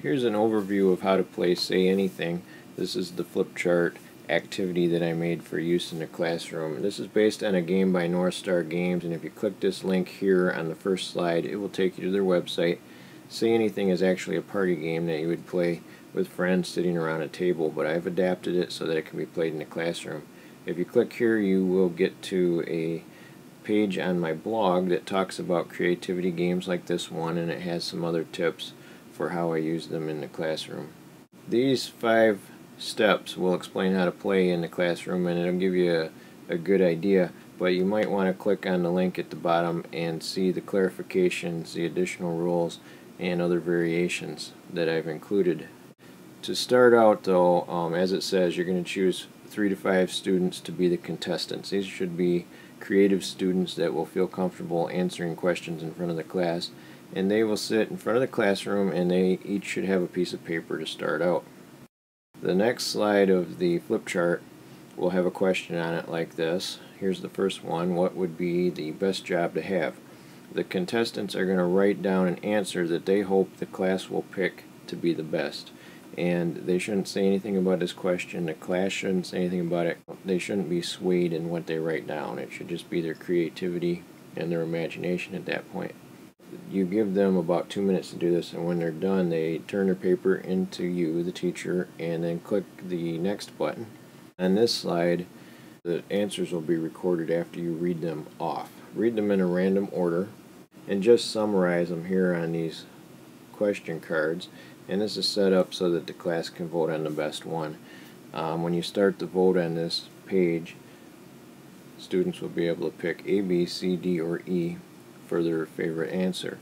Here's an overview of how to play Say Anything. This is the Flipchart activity that I made for use in the classroom. This is based on a game by North Star Games, and if you click this link here on the first slide, it will take you to their website. Say Anything is actually a party game that you would play with friends sitting around a table, but I've adapted it so that it can be played in the classroom. If you click here, you will get to a page on my blog that talks about creativity games like this one, and it has some other tips for how I use them in the classroom. These 5 steps will explain how to play in the classroom, and it'll give you a good idea, but you might want to click on the link at the bottom and see the clarifications, the additional rules, and other variations that I've included. To start out though, as it says, you're going to choose 3 to 5 students to be the contestants. These should be creative students that will feel comfortable answering questions in front of the class, and they will sit in front of the classroom, and they each should have a piece of paper to start out. The next slide of the flip chart will have a question on it like this. Here's the first one: what would be the best job to have? The contestants are going to write down an answer that they hope the class will pick to be the best, and they shouldn't say anything about this question. The class shouldn't say anything about it. They shouldn't be swayed in what they write down. It should just be their creativity and their imagination at that point. You give them about 2 minutes to do this, and when they're done, they turn their paper into you, the teacher, and then click the next button. On this slide, the answers will be recorded after you read them off. Read them in a random order and just summarize them here on these question cards, and this is set up so that the class can vote on the best one. When you start the vote on this page, students will be able to pick A, B, C, D, or E for their favorite answer.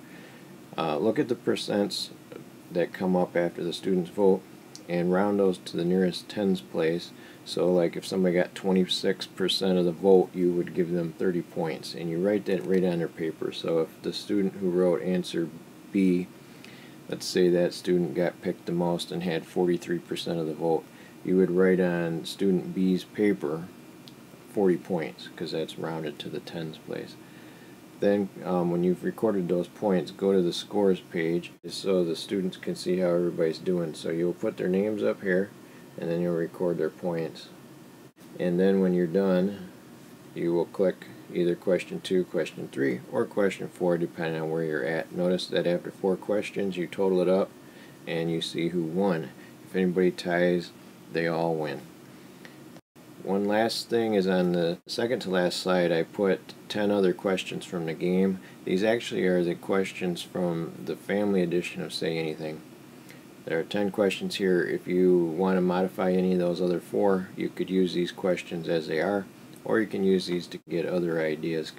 Look at the percents that come up after the students vote and round those to the nearest tens place. So like if somebody got 26% of the vote, you would give them 30 points, and you write that right on their paper. So if the student who wrote answer B, let's say that student got picked the most and had 43% of the vote, you would write on student B's paper 40 points, because that's rounded to the tens place. Then when you've recorded those points, go to the scores page so the students can see how everybody's doing. So you'll put their names up here, and then you'll record their points. And then when you're done, you will click either question 2, question 3, or question 4, depending on where you're at. Notice that after 4 questions, you total it up and you see who won. If anybody ties, they all win. One last thing is on the second to last slide, I put 10 other questions from the game. These actually are the questions from the family edition of Say Anything. There are 10 questions here. If you want to modify any of those other 4, you could use these questions as they are, or you can use these to get other ideas.